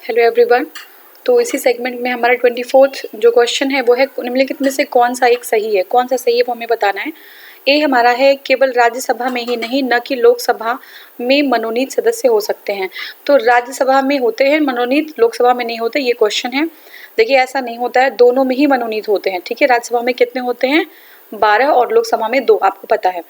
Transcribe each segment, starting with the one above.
Hello everyone. तो इसी segment में हमारा 24th जो क्वेश्चन है वो है निम्नलिखित में से कौन सा एक सही है, कौन सा सही है वो हमें बताना है। ए हमारा है केवल राज्यसभा में ही नहीं न कि लोकसभा में मनोनीत सदस्य हो सकते हैं। तो राज्यसभा में होते हैं मनोनीत, लोकसभा में नहीं होते, ये क्वेश्चन है। देखिए ऐसा नहीं होता है, दोनों में ही मनोनीत होते हैं। ठीक है, राज्यसभा में कितने होते हैं? 12 और लोकसभा में 2, आपको पता है।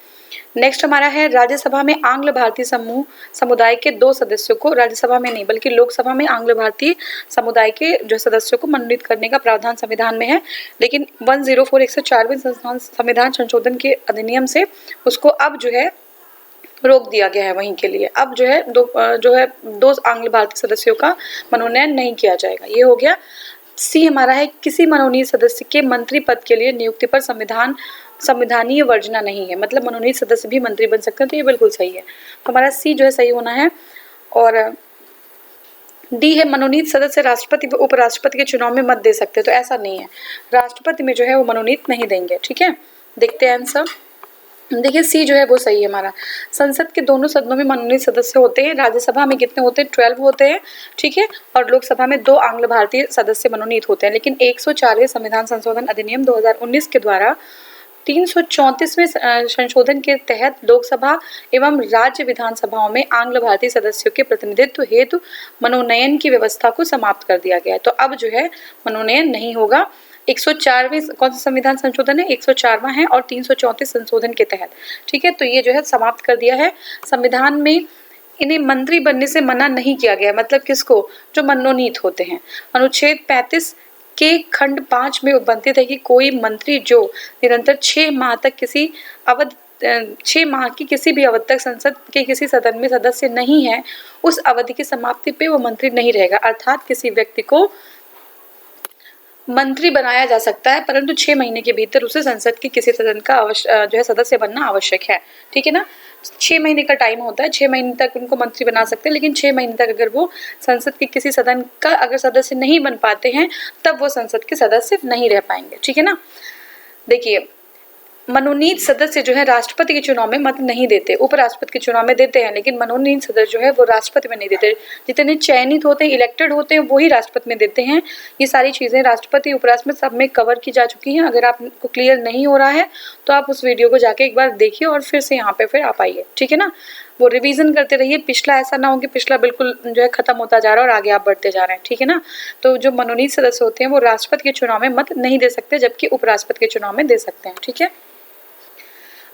नेक्स्ट हमारा है राज्यसभा में आंग्ल भारतीय समुदाय के 2 सदस्यों को, राज्यसभा में नहीं बल्कि लोकसभा में आंग्ल भारतीय समुदाय के जो सदस्यों को मनोनीत करने का प्रावधान संविधान में है, लेकिन 104 संविधान संशोधन के अधिनियम से उसको अब जो है रोक दिया गया है वहीं के लिए। अब जो है दो आंग्ल भारतीय सदस्यों का मनोनयन नहीं किया जाएगा। ये हो गया। सी हमारा है किसी मनोनीत सदस्य के मंत्री पद के लिए नियुक्ति पर संविधानीय वर्जना नहीं है, मतलब मनोनीत सदस्य भी मंत्री बन सकते हैं। तो ये बिल्कुल सही है, तो हमारा सी जो है सही होना है। और डी है मनोनीत सदस्य राष्ट्रपति व उपराष्ट्रपति के चुनाव में मत दे सकते, तो ऐसा नहीं है, राष्ट्रपति में जो है वो मनोनीत नहीं देंगे। ठीक है, देखते हैं आंसर। देखिए सी जो है वो सही है हमारा। संसद के दोनों सदनों में मनोनीत सदस्य होते हैं। राज्यसभा में कितने होते हैं? 12 होते हैं। ठीक है, और लोकसभा में 2 आंग्ल भारतीय सदस्य मनोनीत होते हैं। लेकिन 104वें संविधान संशोधन अधिनियम 2019 के द्वारा 334वें संशोधन के तहत लोकसभा एवं राज्य विधानसभाओं में आंग्ल भारतीय सदस्यों के प्रतिनिधित्व हेतु मनोनयन की व्यवस्था को समाप्त कर दिया गया है। तो अब जो है मनोनयन नहीं होगा। 104वें कौन सा संविधान संशोधन है? 104वां है, और 334 संशोधन के तहत। ठीक है, तो ये जो है समाप्त कर दिया है। संविधान में इन्हें मंत्री बनने से मना नहीं किया गया, मतलब किसको? जो मनोनीत होते हैं। अनुच्छेद 35 के खंड 5 में उपबंधित है कि कोई मंत्री जो निरंतर 6 माह तक किसी अवधि 6 माह की किसी भी अवधि तक संसद के किसी सदन में सदस्य नहीं है, उस अवधि की समाप्ति पे वो मंत्री नहीं रहेगा। अर्थात किसी व्यक्ति को मंत्री बनाया जा सकता है, परंतु 6 महीने के भीतर उसे संसद के किसी सदन का जो है सदस्य बनना आवश्यक है। ठीक है ना, 6 महीने का टाइम होता है, 6 महीने तक उनको मंत्री बना सकते हैं, लेकिन 6 महीने तक अगर वो संसद के किसी सदन का अगर सदस्य नहीं बन पाते हैं तब वो संसद के सदस्य नहीं रह पाएंगे। ठीक है ना, देखिए मनोनीत सदस्य जो है राष्ट्रपति के चुनाव में मत नहीं देते, उपराष्ट्रपति के चुनाव में देते हैं, लेकिन मनोनीत सदस्य जो है वो राष्ट्रपति में नहीं देते। जितने चयनित होते हैं, इलेक्टेड होते हैं, वही राष्ट्रपति में देते हैं। ये सारी चीजें राष्ट्रपति उपराष्ट्रपति सब में कवर की जा चुकी हैं। अगर आपको क्लियर नहीं हो रहा है तो आप उस वीडियो को जाके एक बार देखिए और फिर से यहाँ पे फिर आप आइए। ठीक है ना, वो रिवीजन करते रहिए। पिछला ऐसा ना हो कि पिछला बिल्कुल जो है खत्म होता जा रहा है और आगे आप बढ़ते जा रहे हैं। ठीक है ना, तो जो मनोनीत सदस्य होते हैं वो राष्ट्रपति के चुनाव में मत नहीं दे सकते, जबकि उपराष्ट्रपति के चुनाव में दे सकते हैं। ठीक है,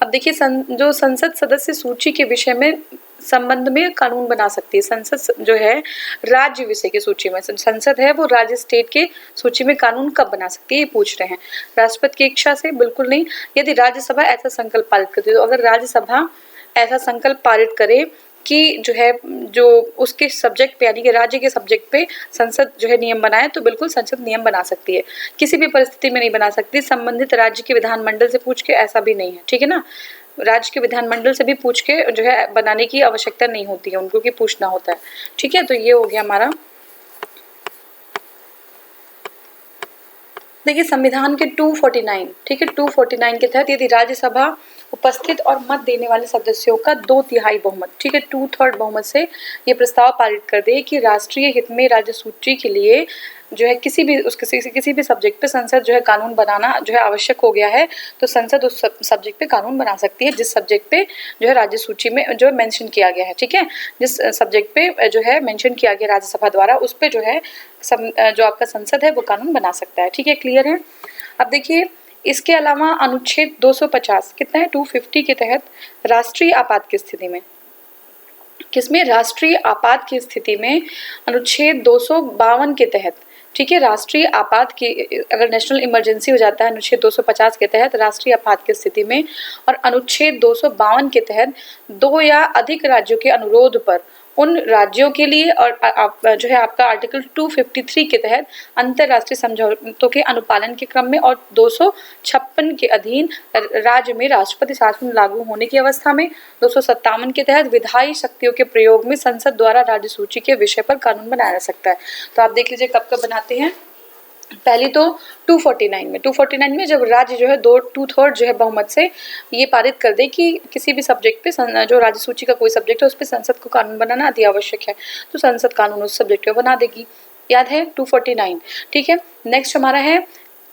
अब देखिए जो संसद सदस्य सूची के विषय में संबंध में कानून बना सकती है। संसद जो है राज्य विषय की सूची में, संसद है वो राज्य स्टेट के सूची में कानून कब बना सकती है, ये पूछ रहे हैं। राष्ट्रपति की इच्छा से? बिल्कुल नहीं। यदि राज्यसभा ऐसा संकल्प पारित करती है, तो अगर राज्यसभा ऐसा संकल्प पारित करे कि जो उसके सब्जेक्ट पे यानी कि राज्य के सब्जेक्ट पे संसद जो है नियम बनाए, तो बिल्कुल संसद नियम बना सकती है। किसी भी परिस्थिति में नहीं बना सकती, संबंधित राज्य के विधानमंडल से पूछ के ऐसा भी नहीं है। ठीक है ना, राज्य के विधानमंडल से भी पूछ के जो है बनाने की आवश्यकता नहीं होती है उनको, कि पूछना होता है। ठीक है, तो ये हो गया हमारा। देखिए संविधान के 249, ठीक है, 249 के तहत यदि राज्यसभा उपस्थित और मत देने वाले सदस्यों का 2/3 बहुमत, ठीक है, 2/3 बहुमत से ये प्रस्ताव पारित कर दे कि राष्ट्रीय हित में राज्य सूची के लिए जो है किसी भी सब्जेक्ट पे संसद जो है कानून बनाना जो है आवश्यक हो गया है, तो संसद उस सब्जेक्ट पे कानून बना सकती है जिस सब्जेक्ट पे जो है राज्य सूची में जो है मेंशन किया गया है। ठीक है, जिस सब्जेक्ट पे जो है मेंशन किया गया राज्यसभा द्वारा, उस पे जो है जो आपका संसद है वो कानून बना सकता है। ठीक है, क्लियर है। अब देखिए इसके अलावा अनुच्छेद 250 कितना है 250 के तहत राष्ट्रीय आपात की स्थिति में, किसमें? राष्ट्रीय आपात की स्थिति में अनुच्छेद 252 के तहत, ठीक है, राष्ट्रीय आपात की अगर नेशनल इमरजेंसी हो जाता है अनुच्छेद 250 के तहत राष्ट्रीय आपात की स्थिति में, और अनुच्छेद 252 के तहत 2 या अधिक राज्यों के अनुरोध पर उन राज्यों के लिए, और जो है आपका आर्टिकल 253 के तहत अंतर्राष्ट्रीय समझौतों के अनुपालन के क्रम में, और 256 के अधीन राज्य में राष्ट्रपति शासन लागू होने की अवस्था में, 257 के तहत विधायी शक्तियों के प्रयोग में संसद द्वारा राज्य सूची के विषय पर कानून बनाया जा सकता है। तो आप देख लीजिए कब कब बनाते हैं। पहली तो 249 में जब राज्य जो है 2/3 जो है बहुमत से ये पारित कर दे कि किसी भी सब्जेक्ट पे जो राज्य सूची का कोई सब्जेक्ट है उस पर संसद को कानून बनाना अति आवश्यक है, तो संसद कानून उस सब्जेक्ट पे बना देगी। याद है 249, ठीक है। नेक्स्ट हमारा है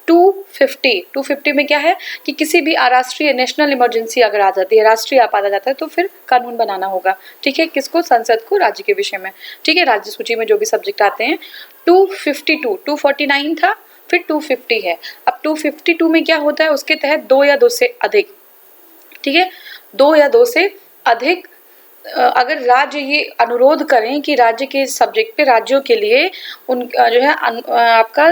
250। 250 में क्या है कि किसी भी राष्ट्रीय नेशनल इमरजेंसी अगर आ जाती है, राष्ट्रीय आपात आ जाता है, तो फिर कानून बनाना होगा, ठीक है। किसको? संसद को, राज्य के विषय में, ठीक है। राज्य सूची में जो भी सब्जेक्ट आते हैं। 252, 249 था, फिर 250 है। अब 252 में क्या होता है? उसके तहत 2 या 2 से अधिक, ठीक है, 2 या 2 से अधिक अगर राज्य ये अनुरोध करें कि राज्य के सब्जेक्ट पे राज्यों के लिए उन जो है आपका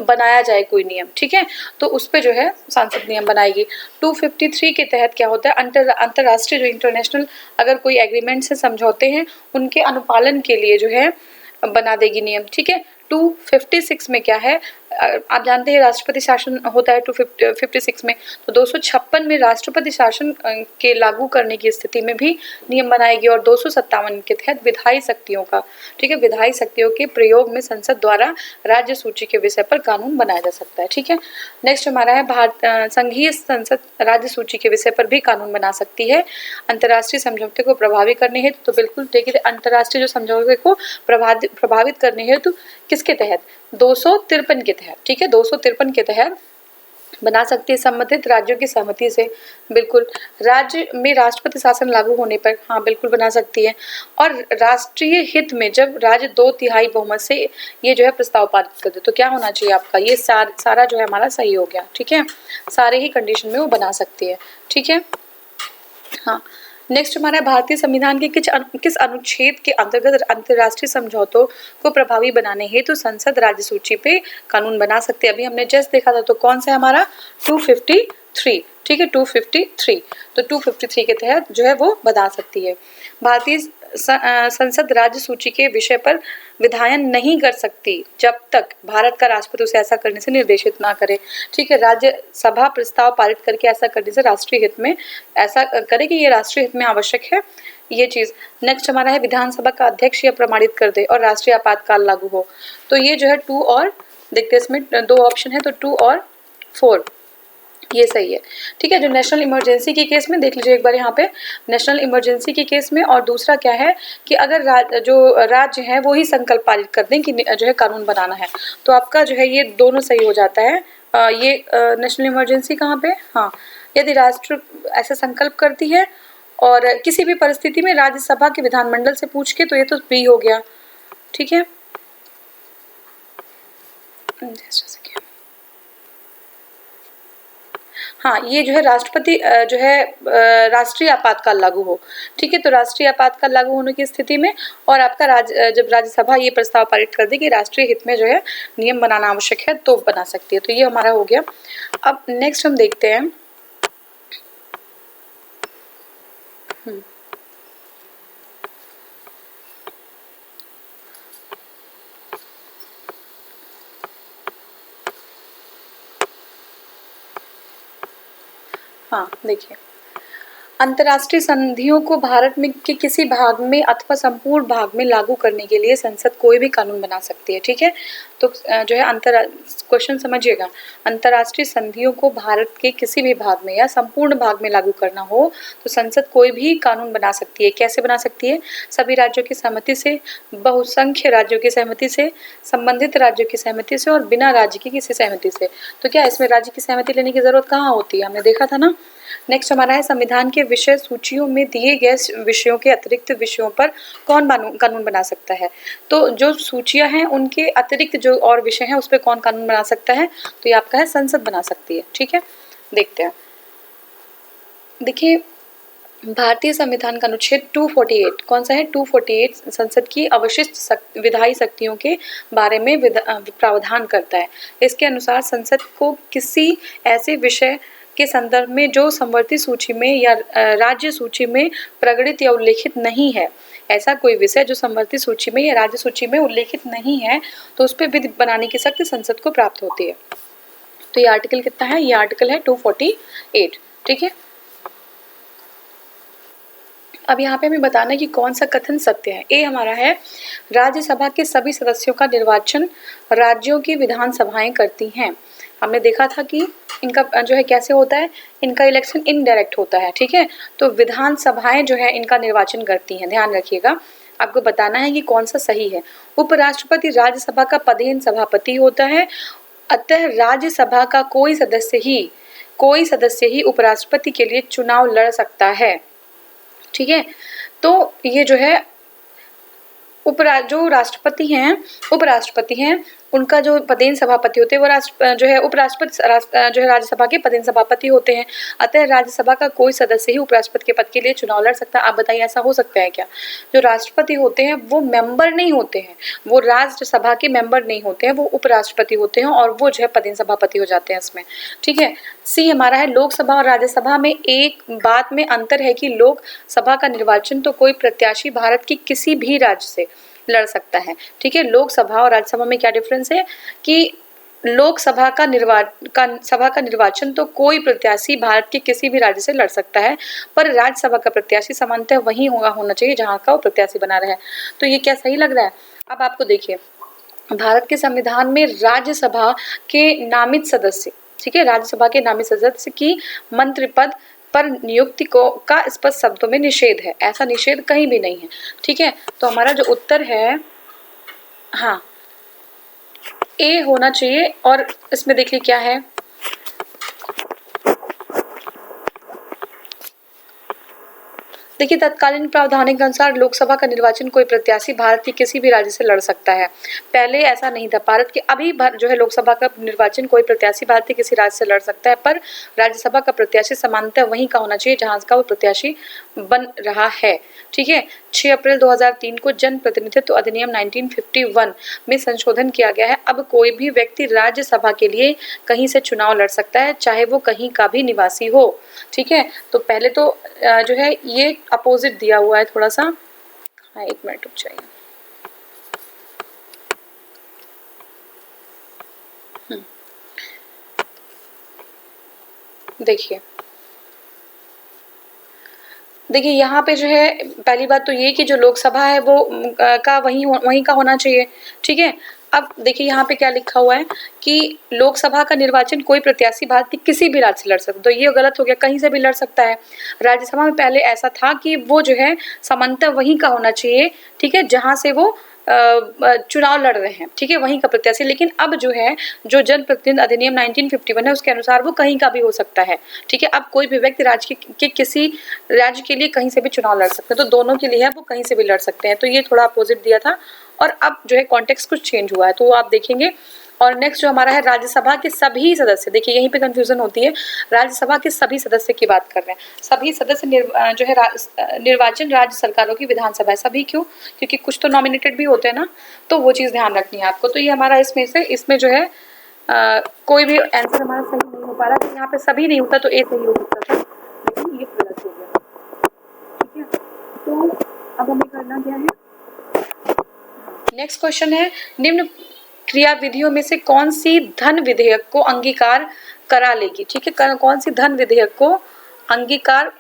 बनाया जाए कोई नियम, ठीक है, तो उस पे जो है संसद नियम बनाएगी। 253 के तहत क्या होता है? अंतर्राष्ट्रीय जो इंटरनेशनल अगर कोई एग्रीमेंट से समझौते हैं उनके अनुपालन के लिए जो है बना देगी नियम, ठीक है। 256 में क्या है? आप जानते हैं राष्ट्रपति शासन होता है 256 में, तो 256 में राष्ट्रपति शासन के लागू करने की स्थिति में भी नियम बनाएगी। और 257 के तहत विधायी शक्तियों का, ठीक है, विधायी शक्तियों के प्रयोग में संसद द्वारा राज्य सूची के विषय पर कानून बनाया जा सकता है, ठीक है। नेक्स्ट हमारा है संघीय संसद राज्य सूची के विषय पर भी कानून बना सकती है अंतर्राष्ट्रीय समझौते को प्रभावी करने हेतु। तो बिल्कुल देखिए, अंतर्राष्ट्रीय जो समझौते को प्रभावित करने हेतु किसके तहत? 253 के तहत, ठीक है, 253 के तहत बना सकती है संबंधित राज्यों की सहमति से। बिल्कुल, राज्य में राष्ट्रपति शासन लागू होने पर हाँ बिल्कुल बना सकती है। और राष्ट्रीय हित में जब राज्य 2/3 बहुमत से ये जो है प्रस्ताव पारित कर दे, तो क्या होना चाहिए आपका? ये सारा जो है हमारा सही हो गया, ठीक है, सारे ही कंडीशन में वो बना सकती है, ठीक है। हाँ, नेक्स्ट हमारा भारतीय संविधान के किस अनुच्छेद के अंतर्गत अंतर्राष्ट्रीय समझौतों को प्रभावी बनाने हेतु संसद राज्य सूची पे कानून बना सकते हैं? अभी हमने जस्ट देखा था, तो कौन सा है हमारा? 253, ठीक है, 253। तो 253 के तहत जो है वो बता सकती है। भारतीय संसद राज्य सूची के विषय पर विधायन नहीं कर सकती जब तक भारत का राष्ट्रपति उसे ऐसा करने से निर्देशित ना करे, ठीक है। राज्यसभा प्रस्ताव पारित करके ऐसा करने से राष्ट्रीय हित में ऐसा करे कि ये राष्ट्रीय हित में आवश्यक है ये चीज। नेक्स्ट हमारा है विधानसभा का अध्यक्ष यह प्रमाणित कर दे और राष्ट्रीय आपातकाल लागू हो। तो ये जो है 2 और देखते हैं, इसमें 2 ऑप्शन है, तो 2 और 4 ये सही है, ठीक है। जो नेशनल इमरजेंसी के केस में देख लीजिए एक बार यहाँ पे, नेशनल इमरजेंसी के केस में। और दूसरा क्या है कि अगर जो राज्य है वो ही संकल्प पारित कर दें कि जो है कानून बनाना है, तो आपका जो है ये दोनों सही हो जाता है। ये नेशनल इमरजेंसी कहाँ पे? हाँ, यदि राष्ट्र ऐसा संकल्प करती है और किसी भी परिस्थिति में राज्यसभा के विधानमंडल से पूछ के, तो ये तो बी हो गया, ठीक है। हाँ, ये जो है राष्ट्रपति जो है राष्ट्रीय आपातकाल लागू हो, ठीक है। तो राष्ट्रीय आपातकाल लागू होने की स्थिति में और आपका जब राज्यसभा ये प्रस्ताव पारित कर दे कि राष्ट्रीय हित में जो है नियम बनाना आवश्यक है, तो बना सकती है। तो ये हमारा हो गया। अब नेक्स्ट हम देखते हैं हाँ, देखिए, अंतर्राष्ट्रीय संधियों को भारत में के किसी भाग में अथवा संपूर्ण भाग में लागू करने के लिए संसद कोई भी कानून बना सकती है, ठीक है। तो जो है क्वेश्चन समझिएगा, अंतर्राष्ट्रीय संधियों को भारत के किसी भी भाग में या संपूर्ण भाग में लागू करना हो तो संसद कोई भी कानून बना सकती है। कैसे बना सकती है? सभी राज्यों की सहमति से, बहुसंख्य राज्यों की सहमति से, संबंधित राज्यों की सहमति से और बिना राज्य की किसी सहमति से। तो क्या इसमें राज्य की सहमति लेने की जरूरत कहाँ होती है? हमने देखा था ना। नेक्स्ट हमारा है संविधान के विषय सूचियों में दिए गए विषयों के अतिरिक्त विषयों पर कौन कानून बना सकता है? तो जो सूचियां हैं उनके अतिरिक्त जो और विषय हैं उस पर कौन कानून बना सकता है? तो ये आपका है संसद बना सकती है, ठीक है। देखते हैं, देखिए भारतीय संविधान का अनुच्छेद 248 कौन सा है? 248 संसद की अवशिष्ट विधायी शक्तियों के बारे में प्रावधान करता है। इसके अनुसार संसद को किसी ऐसे विषय के संदर्भ में जो संवर्ती सूची में या राज्य सूची में प्रकटित या उल्लेखित नहीं है, ऐसा कोई विषय जो संवर्ती सूची में या राज्य सूची में उल्लेखित नहीं है, तो उस पर विधि बनाने की शक्ति संसद को प्राप्त होती है। तो ये आर्टिकल कितना है? ये आर्टिकल है 248, ठीक है। अब यहाँ पे हमें बताना है कि कौन सा कथन सत्य है। ए हमारा है राज्यसभा के सभी सदस्यों का निर्वाचन राज्यों की विधानसभाएं करती हैं। हमने देखा था कि इनका जो है कैसे होता है, इनका इलेक्शन इनडायरेक्ट होता है, ठीक है। तो विधानसभाएं जो है इनका निर्वाचन करती हैं, ध्यान रखिएगा। आपको बताना है कि कौन सा सही है। उपराष्ट्रपति राज्यसभा का पदेन सभापति होता है, अतः राज्यसभा का कोई सदस्य ही उपराष्ट्रपति के लिए चुनाव लड़ सकता है। ठीक है, तो ये जो है जो उपराष्ट्रपति हैं उनका जो पदेन सभापति होते हैं वो जो है उपराष्ट्रपति जो है राज्यसभा के पदेन सभापति होते हैं। अतः राज्यसभा का कोई सदस्य ही उपराष्ट्रपति के पद के लिए चुनाव लड़ सकता है। आप बताइए ऐसा हो सकता है क्या? जो राष्ट्रपति होते हैं वो मेंबर नहीं होते हैं, वो राज्यसभा के मेंबर नहीं होते हैं, वो उपराष्ट्रपति होते हैं और वो जो है पदेन सभापति हो जाते हैं इसमें। ठीक है, सी हमारा है लोकसभा और राज्यसभा में एक बात में अंतर है कि लोकसभा का निर्वाचन तो कोई प्रत्याशी भारत की किसी भी राज्य से लड़ सकता है। ठीक है, लोकसभा और राज्यसभा में क्या डिफरेंस है कि लोकसभा का निर्वाचन तो कोई प्रत्याशी भारत के किसी भी राज्य से लड़ सकता है, पर राज्यसभा का प्रत्याशी सामान्यतः वही होना चाहिए जहां का वो प्रत्याशी बना रहे। तो ये क्या सही लग रहा है? अब आपको देखिए, भारत के संविधान में राज्यसभा के नामित सदस्य, ठीक है, राज्यसभा के नामित सदस्य की मंत्री पद पर नियुक्ति का स्पष्ट शब्दों में निषेध है। ऐसा निषेध कहीं भी नहीं है। ठीक है, तो हमारा जो उत्तर है हाँ ए होना चाहिए। और इसमें देखिए क्या है, देखिए तत्कालीन प्रावधानों के अनुसार लोकसभा का निर्वाचन कोई प्रत्याशी भारत के किसी भी राज्य से लड़ सकता है। पहले ऐसा नहीं था। भारत के अभी जो है लोकसभा का निर्वाचन कोई प्रत्याशी भारत के किसी राज्य से लड़ सकता है, पर राज्यसभा का प्रत्याशी समानतः वहीं का होना चाहिए जहां का वो प्रत्याशी बन रहा है। ठीक है, 6 अप्रैल 2003 को जन प्रतिनिधित्व अधिनियम 1951 में संशोधन किया गया है। अब कोई भी व्यक्ति राज्यसभा के लिए कहीं से चुनाव लड़ सकता है, चाहे वो कहीं का भी निवासी हो। ठीक है, तो पहले तो जो है ये अपोजिट दिया हुआ है थोड़ा सा। हाँ, 1 मिनट रुक जाइए। देखिए यहाँ पे जो है पहली बात तो ये कि जो लोकसभा है वो का वहीं का होना चाहिए। ठीक है, अब देखिए यहाँ पे क्या लिखा हुआ है कि लोकसभा का निर्वाचन कोई प्रत्याशी भारत के किसी भी राज्य से लड़ सकता है, तो ये गलत हो गया, कहीं से भी लड़ सकता है। राज्यसभा में पहले ऐसा था कि वो जो है समानतः वहीं का होना चाहिए। ठीक है, जहाँ से वो चुनाव लड़ रहे हैं। ठीक है, वहीं का प्रत्याशी। लेकिन अब जो है जो जन प्रतिनिधित्व अधिनियम 1951 है उसके अनुसार वो कहीं का भी हो सकता है। ठीक है, अब कोई भी व्यक्ति राज्य के किसी राज्य के लिए कहीं से भी चुनाव लड़ सकते हैं, तो दोनों के लिए है वो कहीं से भी लड़ सकते हैं। तो ये थोड़ा अपोजिट दिया था और अब जो है कॉन्टेक्स्ट कुछ चेंज हुआ है, तो आप देखेंगे। और नेक्स्ट जो हमारा है राज्यसभा के सभी सदस्य, देखिए यहीं पे कंफ्यूजन होती है। राज्यसभा के सभी सदस्य की बात कर रहे हैं। सभी सदस्य जो है निर्वाचन राज्य सरकारों की विधानसभा है। सभी क्यों? क्योंकि कुछ तो नॉमिनेटेड भी होते हैं ना, तो वो चीज़ ध्यान रखनी है आपको। तो ये हमारा इसमें जो है कोई भी आंसर हमारा सही नहीं हो पा रहा। तो यहाँ पे सभी नहीं होता तो ए सही हो सकता था, लेकिन ये गलत हो गया। ठीक है, तो अब हमें करना क्या है? नेक्स्ट क्वेश्चन है, निम्न क्रिया विधियों में से कौन सी धन विधेयक को अंगीकार करा लेगी? ठीक है, कौन सी धन विधेयक को अंगीकार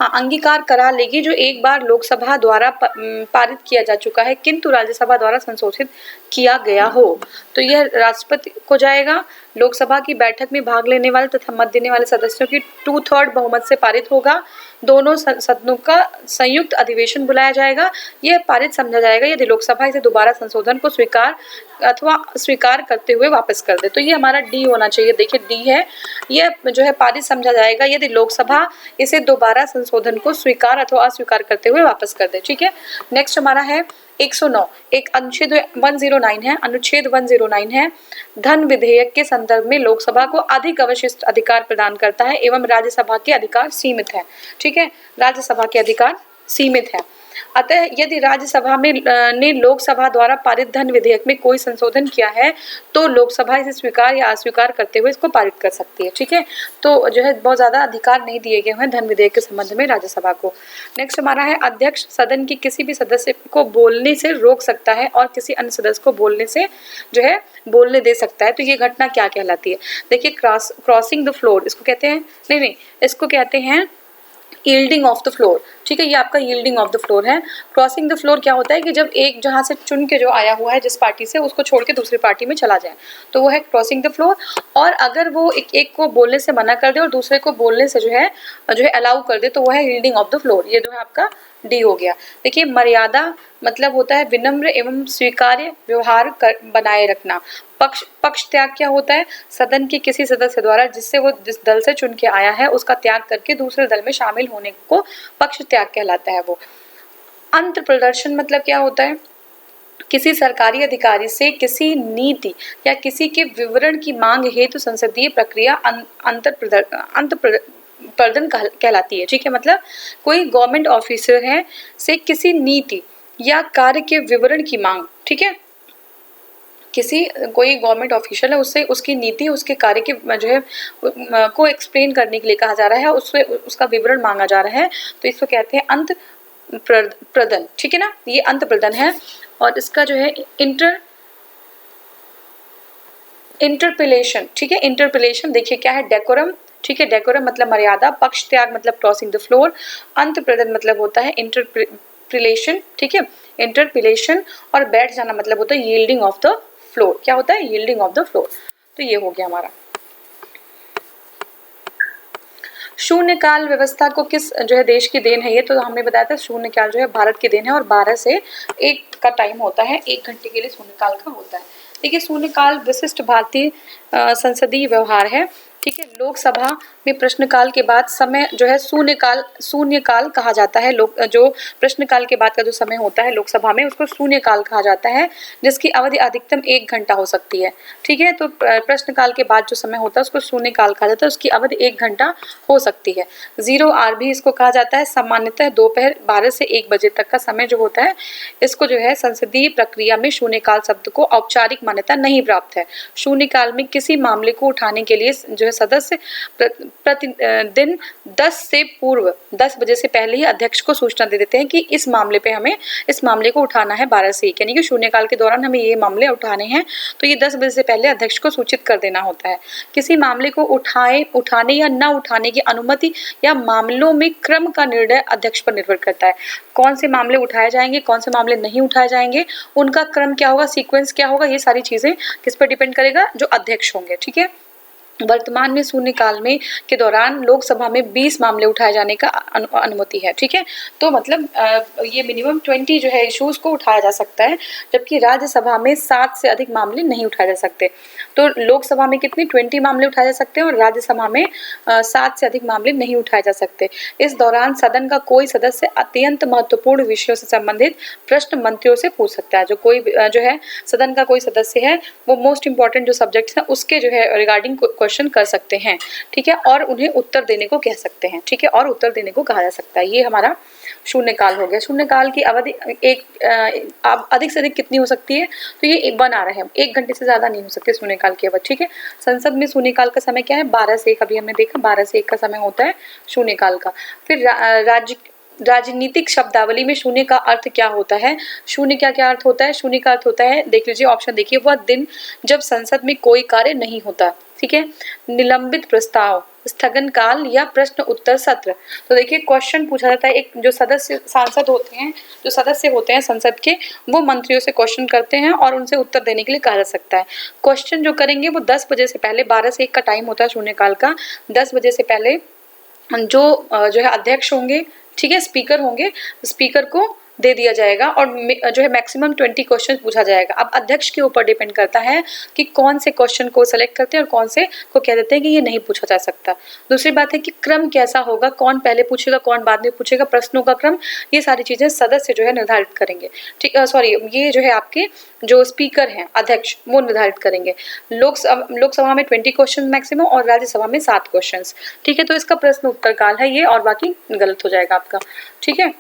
अंगीकार करा लेगी जो एक बार लोकसभा द्वारा पारित किया जा चुका है किंतु राज्यसभा द्वारा संशोधित किया गया हो? तो यह राष्ट्रपति को जाएगा। लोकसभा की बैठक में भाग लेने वाले तथा मत देने वाले सदस्यों की 2/3 बहुमत से पारित होगा। दोनों सदनों का संयुक्त अधिवेशन बुलाया जाएगा। यह पारित समझा जाएगा यदि लोकसभा इसे दोबारा संशोधन को स्वीकार करते हुए वापस कर दे। तो ये हमारा डी होना चाहिए। देखिए डी है, यह जो है पारित समझा जाएगा यदि लोकसभा इसे दोबारा संशोधन को स्वीकार अथवा अस्वीकार करते हुए वापस कर दे। ठीक है, नेक्स्ट हमारा है 109, एक अनुच्छेद 109 है, अनुच्छेद 109 है, धन विधेयक के संदर्भ में लोकसभा को अधिक अवशिष्ट अधिकार प्रदान करता है एवं राज्यसभा के अधिकार सीमित है। ठीक है, राज्यसभा के अधिकार सीमित है। अतः यदि राज्यसभा ने लोकसभा द्वारा पारित धन विधेयक में कोई संशोधन किया है तो लोकसभा इसे स्वीकार या अस्वीकार करते हुए इसको पारित कर सकती है। ठीक है, तो जो है बहुत ज्यादा अधिकार नहीं दिए गए हैं धन विधेयक के संबंध में राज्यसभा को। नेक्स्ट हमारा है, अध्यक्ष सदन की किसी भी सदस्य को बोलने से रोक सकता है और किसी अन्य सदस्य को बोलने से जो है बोलने दे सकता है। तो ये घटना क्या कहलाती है? देखिए क्रॉसिंग द फ्लोर इसको कहते हैं, नहीं इसको कहते हैं यील्डिंग ऑफ द फ्लोर, ठीक है, ये आपका यील्डिंग ऑफ द फ्लोर है। क्रॉसिंग द फ्लोर क्या होता है कि जब एक जहाँ से चुन के जो आया हुआ है जिस पार्टी से, उसको छोड़ के दूसरी पार्टी में चला जाए, तो वो है क्रॉसिंग द फ्लोर। और अगर वो एक को बोलने से मना कर दे और दूसरे को बोलने से जो है अलाउ कर दे, तो वो है यील्डिंग ऑफ द फ्लोर। ये जो है आपका डी हो गया। देखिए, मर्यादा मतलब होता है विनम्र एवं स्वीकार्य व्यवहार बनाए रखना। पक्ष त्याग क्या होता है? सदन के किसी सदस्य द्वारा जिससे वो जिस दल से चुन के आया है उसका त्याग करके दूसरे दल में शामिल होने को पक्ष त्याग कहलाता है। वो अंतर प्रदर्शन मतलब क्या होता है? किसी सरकारी अधिकारी से किसी नीति या किसी के विवरण की मांग हेतु संसदीय प्रक्रिया अंतर प्रदर्शन कहलाती है, ठीक है। मतलब कोई गवर्नमेंट ऑफिसर है से किसी नीति या कार्य के विवरण की मांग, ठीक है, कोई गवर्नमेंट ऑफिशियल है उससे उसकी नीति उसके कार्य के जो है को एक्सप्लेन करने के लिए कहा जा रहा है, उससे उसका विवरण मांगा जा रहा है, तो इसको कहते हैं अंत प्रदन, ठीक है ना, ये अंत प्रदन है। और इसका जो है इंटरपिलेशन, ठीक है, इंटरपिलेशन देखिए क्या है? डेकोरम, ठीक है, डेकोरम मतलब मर्यादा, पक्ष त्याग मतलब क्रॉसिंग द फ्लोर, अंत प्रदन मतलब होता है इंटरपिलेशन, ठीक है, इंटरपिलेशन। और बैठ जाना मतलब होता है यील्डिंग ऑफ द फ्लोर। क्या होता है? Yielding of the floor. तो ये हो गया हमारा। शून्यकाल व्यवस्था को किस जो है देश की देन है? ये तो हमने बताया था, शून्यकाल जो है भारत की देन है और 12 से 1 का टाइम होता है, 1 घंटे के लिए शून्यकाल का होता है। देखिए, शून्यकाल विशिष्ट भारतीय संसदीय व्यवहार है, ठीक है। लोकसभा में प्रश्नकाल के बाद समय जो है शून्यकाल कहा जाता है। जो प्रश्नकाल के बाद का जो समय होता है लोकसभा में उसको शून्यकाल कहा जाता है, जिसकी अवधि अधिकतम 1 घंटा हो सकती है, ठीक है। तो प्रश्नकाल के बाद जो समय होता है उसको शून्यकाल कहा जाता है, उसकी अवधि 1 घंटा हो सकती है। 0 आवर भी इसको कहा जाता है। सामान्यतः दोपहर 12 से 1 बजे तक का समय जो होता है, इसको जो है संसदीय प्रक्रिया में शून्यकाल शब्द को औपचारिक मान्यता नहीं प्राप्त है। शून्यकाल में किसी मामले को उठाने के लिए जो है सदस्य प्रतिदिन 10 बजे से पहले ही अध्यक्ष को सूचना दे देते हैं कि इस मामले को उठाना है 12 से 1, यानी कि शून्यकाल के दौरान हमें ये मामले उठाने हैं, तो ये 10 बजे से पहले अध्यक्ष को सूचित कर देना होता है। किसी मामले को उठाने या न उठाने की अनुमति या मामलों में क्रम का निर्णय अध्यक्ष पर निर्भर करता है। कौन से मामले उठाए जाएंगे, कौन से मामले नहीं उठाए जाएंगे, उनका क्रम क्या होगा, सीक्वेंस क्या होगा, ये सारी चीजें किस पर डिपेंड करेगा? जो अध्यक्ष होंगे, ठीक है। वर्तमान में शून्यकाल में के दौरान लोकसभा में 20 मामले उठाए जाने का अनुमति है, ठीक है। तो मतलब ये मिनिमम 20 जो है इश्यूज को उठाया जा सकता है, जबकि राज्यसभा में 7 से अधिक मामले नहीं उठाए जा सकते। तो लोकसभा में कितने 20 मामले उठाए जा सकते हैं और राज्यसभा में 7 से अधिक मामले नहीं उठाए जा सकते। इस दौरान सदन का कोई सदस्य अत्यंत महत्वपूर्ण विषयों से संबंधित प्रश्न मंत्रियों से पूछ सकता है। जो कोई जो है सदन का कोई सदस्य है वो मोस्ट इंपॉर्टेंट जो सब्जेक्ट्स हैं उसके जो है रिगार्डिंग क्वेश्चन कर सकते हैं, ठीक है, और उन्हें उत्तर देने को कह सकते हैं, ठीक है, और उत्तर देने को कहा जा सकता है। ये हमारा शून्यकाल हो गया। शून्यकाल की अवधि अधिक से अधिक कितनी हो सकती है? तो ये 1 आ रहा है, 1 घंटे से ज्यादा नहीं हो सकती शून्यकाल की अवधि, ठीक है। संसद में शून्यकाल का समय क्या है? 12 से 1, अभी हमने देखा 12 से 1 का समय होता है शून्यकाल का। फिर राजनीतिक शब्दावली में शून्य का अर्थ क्या होता है? शून्य का क्या अर्थ होता है? शून्य का अर्थ होता है, देख लीजिए ऑप्शन देखिए, वह दिन जब संसद में कोई कार्य नहीं होता, ठीक है। निलंबित प्रस्ताव, स्थगन काल या प्रश्न उत्तर सत्र। तो देखिए क्वेश्चन पूछा जाता है, एक जो सांसद होते हैं, जो सदस्य होते हैं संसद के, वो मंत्रियों से क्वेश्चन करते हैं और उनसे उत्तर देने के लिए कहा जा सकता है। क्वेश्चन जो करेंगे वो 10 बजे से पहले, 12 से 1 का टाइम होता है शून्यकाल का, 10 बजे से पहले जो है अध्यक्ष होंगे, ठीक है, स्पीकर होंगे, स्पीकर को दे दिया जाएगा और जो है मैक्सिमम 20 क्वेश्चन पूछा जाएगा। अब अध्यक्ष के ऊपर डिपेंड करता है कि कौन से क्वेश्चन को सेलेक्ट करते हैं और कौन से को कह देते हैं कि ये नहीं पूछा जा सकता। दूसरी बात है कि क्रम कैसा होगा, कौन पहले पूछेगा, कौन बाद में पूछेगा, प्रश्नों का क्रम, ये सारी चीजें सदस्य जो है निर्धारित करेंगे, ठीक, सॉरी, ये जो है आपके जो स्पीकर हैं, अध्यक्ष, वो निर्धारित करेंगे। लोकसभा में 20 क्वेश्चन मैक्सिमम और राज्यसभा में 7 क्वेश्चन, ठीक है। तो इसका प्रश्न उत्तर काल है ये, और बाकी गलत हो जाएगा आपका, ठीक है।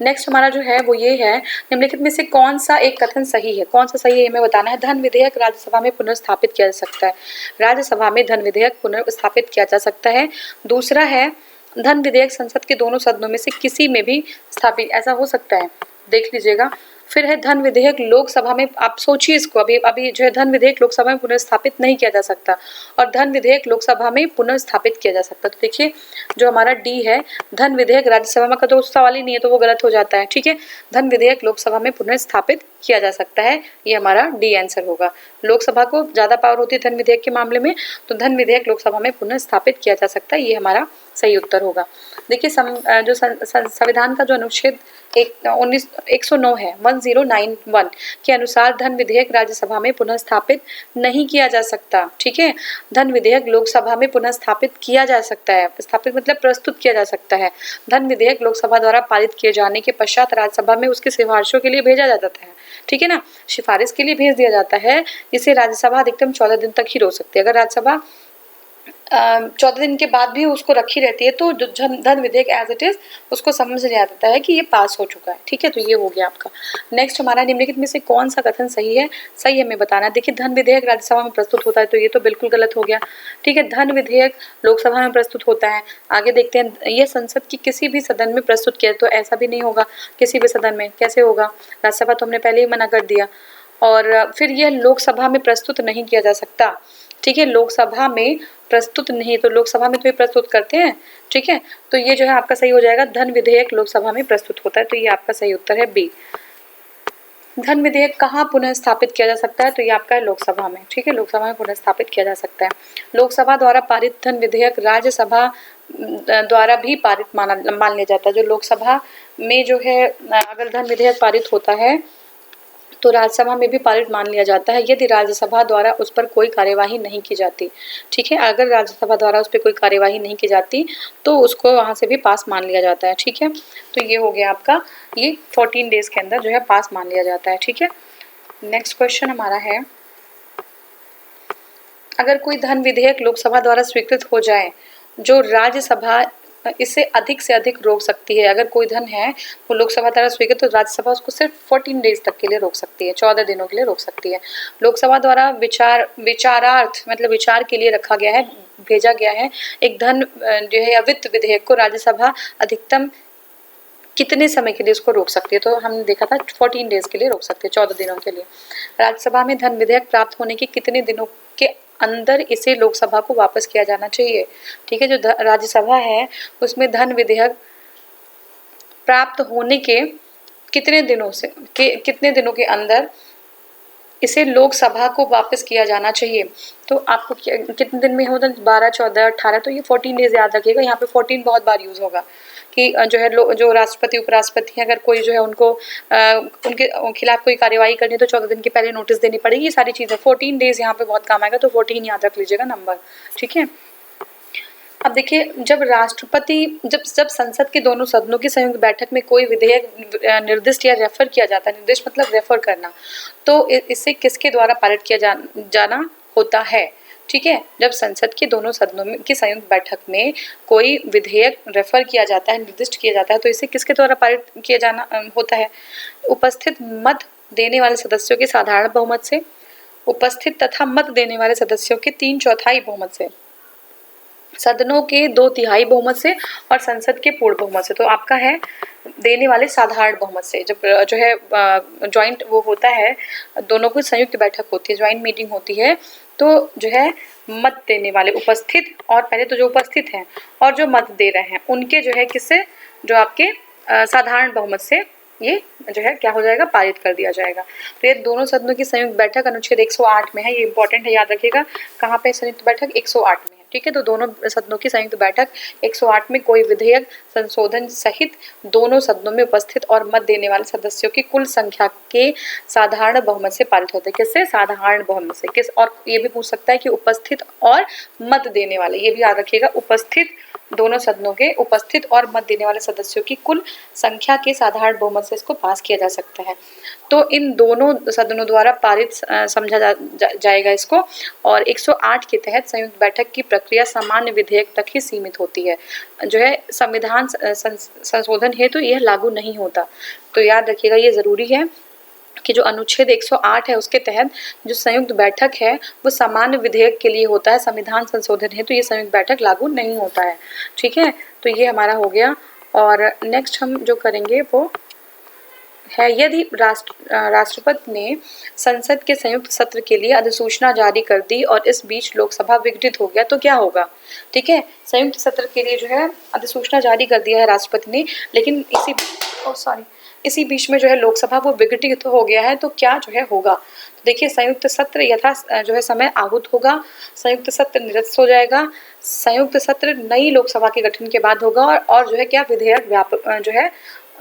नेक्स्ट हमारा जो है वो ये है, निम्नलिखित में से कौन सा एक कथन सही है? कौन सा सही है हमें बताना है। धन विधेयक राज्यसभा में पुनर्स्थापित किया जा सकता है। राज्यसभा में धन विधेयक पुनर्स्थापित किया जा सकता है। दूसरा है, धन विधेयक संसद के दोनों सदनों में से किसी में भी स्थापित, ऐसा हो सकता है, देख लीजिएगा। फिर है धन विधेयक लोकसभा में, आप सोचिए इसको, अभी अभी जो है धन विधेयक लोकसभा में पुनर्स्थापित नहीं किया जा सकता और धन विधेयक लोकसभा में पुनर्स्थापित किया जा सकता। तो देखिए जो हमारा डी है, धन विधेयक राज्यसभा में का तो सवाल ही नहीं है, तो वो गलत हो जाता है। ठीक है, धन विधेयक लोकसभा में पुनर्स्थापित किया जा सकता है, ये हमारा डी आंसर होगा। लोकसभा को ज्यादा पावर होती है धन विधेयक के मामले में, तो धन विधेयक लोकसभा में पुनर्स्थापित किया जा सकता है, ये हमारा सही उत्तर होगा। देखिए जो संविधान का जो अनुच्छेद 109 है 1091 के अनुसार धन विधेयक राज्यसभा में पुनर्स्थापित नहीं किया जा सकता। ठीक है, धन विधेयक लोकसभा में पुनर्स्थापित किया जा सकता है, स्थापित मतलब प्रस्तुत किया जा सकता है। धन विधेयक लोकसभा द्वारा पारित किए जाने के पश्चात राज्यसभा में उसकी सिफारिशों के लिए भेजा जाता है। ठीक है ना, सिफारिश के लिए भेज दिया जाता है, जिसे राज्यसभा अधिकतम 14 दिन तक ही रोक सकती है। अगर राज्यसभा 14 दिन के बाद भी उसको रखी रहती है तो धन विधेयक एज इट इज उसको समझ लिया जाता है कि ये पास हो चुका है। ठीक है, तो ये हो गया आपका। नेक्स्ट हमारा निम्नलिखित में से कौन सा कथन सही है, सही हमें बताना है। देखिए धन विधेयक राज्यसभा में प्रस्तुत होता है, तो ये तो बिल्कुल गलत हो गया। ठीक है, धन विधेयक लोकसभा में प्रस्तुत होता है। आगे देखते हैं, ये संसद की किसी भी सदन में प्रस्तुत किया, तो ऐसा भी नहीं होगा, किसी भी सदन में कैसे होगा, राज्यसभा तो हमने पहले ही मना कर दिया। और फिर यह लोकसभा में प्रस्तुत नहीं किया जा सकता। ठीक है, लोकसभा में प्रस्तुत नहीं, तो लोकसभा में तो ये प्रस्तुत करते हैं। ठीक है, तो ये जो है आपका सही हो जाएगा, धन विधेयक लोकसभा में प्रस्तुत होता है, तो ये आपका सही उत्तर है बी। धन विधेयक कहाँ पुनः स्थापित किया जा सकता है, तो ये आपका है लोकसभा में। ठीक है, लोकसभा में पुनः स्थापित किया जा सकता है। लोकसभा द्वारा पारित धन विधेयक राज्यसभा द्वारा भी पारित मान लिया जाता है। जो लोकसभा में जो है अगर धन विधेयक पारित होता है तो राज्यसभा में भी पारित मान लिया जाता है, यदि राज्यसभा द्वारा उस पर कोई कार्यवाही नहीं की जाती। ठीक है, अगर राज्यसभा द्वारा उस पर कोई कार्यवाही नहीं की जाती तो उसको वहाँ से भी पास मान लिया जाता है। ठीक है, तो ये हो गया आपका, ये 14 डेज के अंदर जो है पास मान लिया जाता है। ठीक है, नेक्स्ट क्वेश्चन हमारा है, अगर कोई धन विधेयक लोकसभा द्वारा स्वीकृत हो जाए जो राज्यसभा इसे अधिक से अधिक रोक सकती है। अगर कोई धन है वो लोकसभा द्वारा स्वीकृत, तो राज्यसभा उसको सिर्फ 14 डेज तक के लिए रोक सकती है, 14 दिनों के लिए रोक सकती है। लोकसभा द्वारा विचारार्थ मतलब विचार के लिए रखा गया है, भेजा गया है एक धन जो है या वित्त विधेयक को राज्यसभा अधिकतम कितने समय के लिए उसको रोक सकती है, तो हमने देखा था 14 डेज के लिए रोक सकते हैं, 14 दिनों के लिए। राज्यसभा में धन विधेयक प्राप्त होने के कितने दिनों के अंदर इसे लोकसभा को वापस किया जाना चाहिए। ठीक है, जो राज्यसभा है उसमें धन विधेयक प्राप्त होने के कितने दिनों के अंदर इसे लोकसभा को वापस किया जाना चाहिए। तो आपको कितने दिन में होता है, 12, 14, 18, तो ये 14 डेज याद रखिएगा। यहाँ पे 14 बहुत बार यूज होगा कि जो है जो राष्ट्रपति उपराष्ट्रपति हैं अगर कोई जो है उनको उनके खिलाफ कोई कार्यवाही करनी है तो 14 दिन के पहले नोटिस देनी पड़ेगी। ये सारी चीज़ें 14 डेज यहाँ पे बहुत काम आएगा, तो 14 याद रख लीजिएगा नंबर। ठीक है, अब देखिए जब संसद के दोनों सदनों की संयुक्त बैठक में कोई विधेयक निर्दिष्ट या रेफर किया जाता है, निर्दिष्ट मतलब रेफर करना, तो इसे किसके द्वारा पारित किया जाना होता है। ठीक है, जब संसद के दोनों सदनों की संयुक्त बैठक में कोई विधेयक रेफर किया जाता है, निर्दिष्ट किया जाता है, तो इसे किसके द्वारा पारित किया जाना होता है। उपस्थित मत देने वाले सदस्यों के साधारण बहुमत से, उपस्थित तथा मत देने वाले सदस्यों के 3/4 बहुमत से, सदनों के 2/3 बहुमत से और संसद के पूर्ण बहुमत से। तो आपका है देने वाले साधारण बहुमत से। जब जो है जॉइंट वो होता है, दोनों की संयुक्त बैठक होती है, जॉइंट मीटिंग होती है, तो जो है मत देने वाले उपस्थित, और पहले तो जो उपस्थित हैं और जो मत दे रहे हैं उनके जो है किससे, जो आपके साधारण बहुमत से ये जो है क्या हो जाएगा, पारित कर दिया जाएगा। तो ये दोनों सदनों की संयुक्त बैठक अनुच्छेद 108 में है, ये इंपॉर्टेंट है, याद रखिएगा। कहाँ पे संयुक्त बैठक, 108 में है। ठीक है, तो दोनों सदनों की संयुक्त बैठक 108 में कोई विधेयक संशोधन सहित दोनों सदनों में उपस्थित और मत देने वाले सदस्यों की कुल संख्या के साधारण बहुमत से पारित होता है। किससे, साधारण बहुमत से। किस, और ये भी पूछ सकता है कि उपस्थित और मत देने वाले, ये भी याद रखिएगा, उपस्थित दोनों सदनों के उपस्थित और मत देने वाले सदस्यों की कुल संख्या के साधारण बहुमत से इसको पास किया जा सकता है। तो इन दोनों सदनों द्वारा पारित समझा जाएगा इसको। और 108 के तहत संयुक्त बैठक की प्रक्रिया सामान्य विधेयक तक ही सीमित होती है, जो है संविधान संशोधन हेतु यह लागू नहीं होता। तो याद रखिएगा, ये जरूरी है कि जो अनुच्छेद 108 है उसके तहत जो संयुक्त बैठक है वो सामान्य विधेयक के लिए होता है, संविधान संशोधन हेतु ये संयुक्त बैठक लागू नहीं होता है। ठीक है, तो ये हमारा हो गया। और नेक्स्ट हम जो करेंगे वो है यदि राष्ट्रपति ने संसद के संयुक्त सत्र के लिए अधिसूचना जारी कर दी और इस बीच लोकसभा विघटित हो गया तो क्या होगा। ठीक है, संयुक्त सत्र के लिए जो है अधिसूचना जारी कर दिया है राष्ट्रपति ने, लेकिन इसी बीच में जो है लोकसभा वो विघटित हो गया है तो क्या जो है होगा। तो देखिए, संयुक्त सत्र यथा जो है समय आहूत होगा, संयुक्त सत्र निरस्त हो जाएगा, संयुक्त सत्र नई लोकसभा के गठन के बाद होगा और जो है क्या विधेयक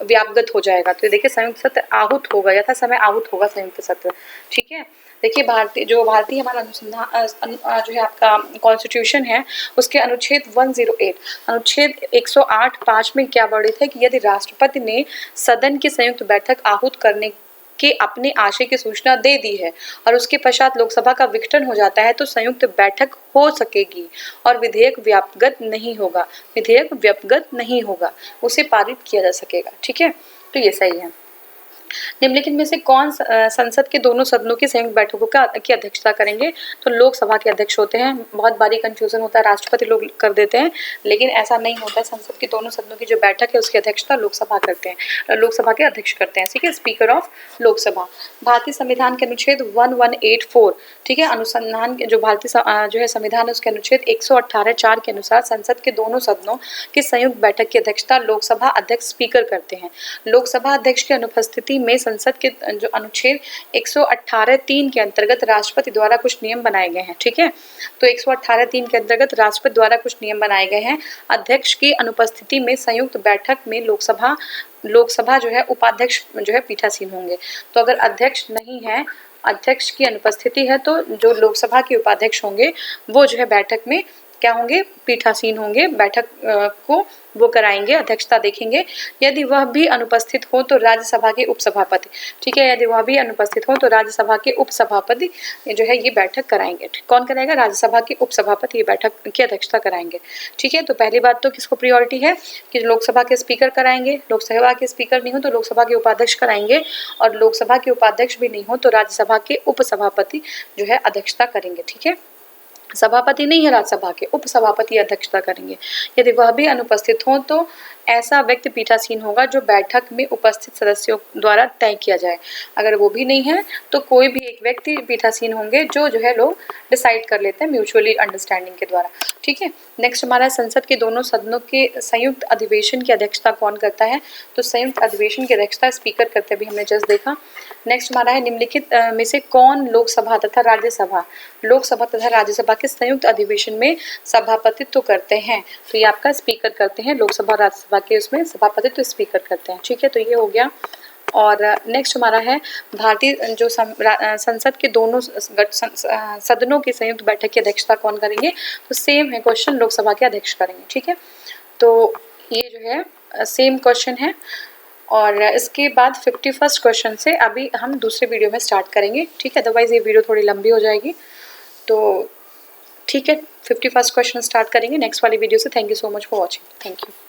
व्यापगत हो जाएगा। तो देखिए, संयुक्त सत्र आहूत होगा यथा समय आहूत होगा संयुक्त सत्र। ठीक है, देखिए भारतीय हमारा अनुसंधान जो है आपका कॉन्स्टिट्यूशन है, उसके अनुच्छेद 108(5) में क्या वर्णित है कि यदि राष्ट्रपति ने सदन की संयुक्त बैठक आहूत करने के अपने आशय की सूचना दे दी है और उसके पश्चात लोकसभा का विघटन हो जाता है तो संयुक्त बैठक हो सकेगी और विधेयक व्यापगत नहीं होगा, उसे पारित किया जा सकेगा। ठीक है, तो ये सही है। निम्नलिखित में से कौन संसद के दोनों सदनों की संयुक्त बैठकों की अध्यक्षता करेंगे। तो लोकसभा के अध्यक्ष होते हैं। बहुत बारी कंफ्यूजन होता है, राष्ट्रपति लोग कर देते हैं, लेकिन ऐसा नहीं होता है। संसद के दोनों सदनों की जो बैठक है उसकी अध्यक्षता लोकसभा के अध्यक्ष करते हैं। ठीक है, स्पीकर ऑफ लोकसभा। भारतीय संविधान के अनुच्छेद 1184, ठीक है, अनुसंधान जो भारतीय जो है संविधान है उसके अनुच्छेद 118(4) के अनुसार संसद के दोनों सदनों की संयुक्त बैठक की अध्यक्षता लोकसभा अध्यक्ष स्पीकर करते हैं। लोकसभा अध्यक्ष की अनुपस्थिति में संसद के जो अनुच्छेद 118(3) के अंतर्गत राष्ट्रपति द्वारा कुछ नियम बनाए गए हैं। ठीक है, तो 118(3) के अंतर्गत राष्ट्रपति द्वारा कुछ नियम बनाए गए हैं। अध्यक्ष की अनुपस्थिति में संयुक्त बैठक में लोकसभा जो है उपाध्यक्ष जो है पीठासीन होंगे। तो अगर अध्यक्ष नहीं है, अध्यक्ष की अनुपस्थिति है, तो जो लोकसभा के उपाध्यक्ष होंगे वो जो है बैठक में क्या होंगे, पीठासीन होंगे, बैठक को वो कराएंगे, अध्यक्षता देखेंगे। यदि वह भी अनुपस्थित हो तो राज्यसभा के उपसभापति, ठीक है, यदि वह भी अनुपस्थित हो तो राज्यसभा के उपसभापति जो है ये बैठक कराएंगे। कौन कराएगा, राज्यसभा के उपसभापति ये बैठक की अध्यक्षता कराएंगे। ठीक है, तो पहली बात तो किसको प्रियोरिटी है कि लोकसभा के स्पीकर कराएंगे, लोकसभा के स्पीकर नहीं हो तो लोकसभा के उपाध्यक्ष कराएंगे, और लोकसभा के उपाध्यक्ष भी नहीं हो तो राज्यसभा के उपसभापति जो है अध्यक्षता करेंगे। ठीक है, सभापति नहीं है राज्यसभा के, उपसभापति अध्यक्षता करेंगे। यदि वह भी अनुपस्थित हो तो ऐसा व्यक्ति पीठासीन होगा जो बैठक में उपस्थित सदस्यों द्वारा तय किया जाए। अगर वो भी नहीं है तो कोई भी एक व्यक्ति पीठासीन होंगे जो है लोग डिसाइड कर लेते हैं म्यूचुअली अंडरस्टैंडिंग के द्वारा। ठीक है, नेक्स्ट हमारा संसद के दोनों सदनों के संयुक्त अधिवेशन की अध्यक्षता कौन करता है। तो संयुक्त अधिवेशन की अध्यक्षता स्पीकर करते भी हमने जस्ट देखा। नेक्स्ट हमारा है निम्नलिखित में से कौन लोकसभा तथा राज्यसभा के संयुक्त अधिवेशन में सभापतित्व करते हैं। तो ये आपका स्पीकर करते हैं, लोकसभा और राज्यसभा के उसमें सभापतित्व स्पीकर करते हैं। ठीक है, तो ये हो गया। और नेक्स्ट हमारा है भारतीय जो संसद के दोनों सदनों की संयुक्त बैठक की अध्यक्षता कौन करेंगे। तो सेम है क्वेश्चन, लोकसभा के अध्यक्ष करेंगे। ठीक है, तो ये जो है सेम क्वेश्चन है। और इसके बाद 51st क्वेश्चन से अभी हम दूसरे वीडियो में स्टार्ट करेंगे। ठीक है, अदरवाइज ये वीडियो थोड़ी लंबी हो जाएगी। तो ठीक है, 51st क्वेश्चन स्टार्ट करेंगे नेक्स्ट वाली वीडियो से। Thank you so much for watching. Thank you.